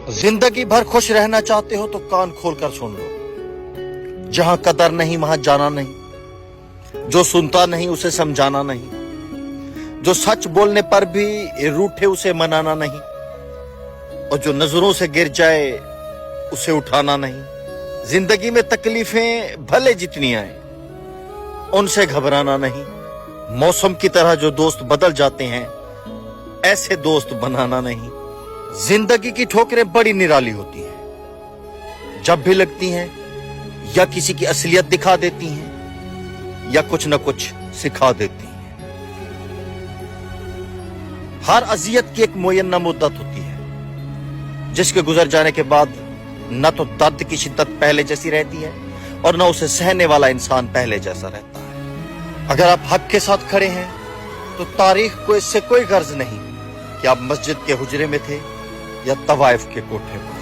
जिंदगी भर खुश रहना चाहते हो तो कान खोलकर सुन लो। जहां कदर नहीं वहां जाना नहीं, जो सुनता नहीं उसे समझाना नहीं, जो सच बोलने पर भी रूठे उसे मनाना नहीं, और जो नजरों से गिर जाए उसे उठाना नहीं। जिंदगी में तकलीफें भले जितनी आए उनसे घबराना नहीं। मौसम की तरह जो दोस्त बदल जाते हैं ऐसे दोस्त बनाना नहीं। जिंदगी की ठोकरें बड़ी निराली होती हैं, जब भी लगती हैं या किसी की असलियत दिखा देती हैं या कुछ न कुछ सिखा देती हैं। हर अजियत की एक मुयन्ना मुद्दत होती है, जिसके गुजर जाने के बाद न तो दर्द की शिद्दत पहले जैसी रहती है और न उसे सहने वाला इंसान पहले जैसा रहता है। अगर आप हक के साथ खड़े हैं तो तारीख को इससे कोई गर्ज नहीं कि आप मस्जिद के हुजरे में थे या तवाइफ के कोठे पर।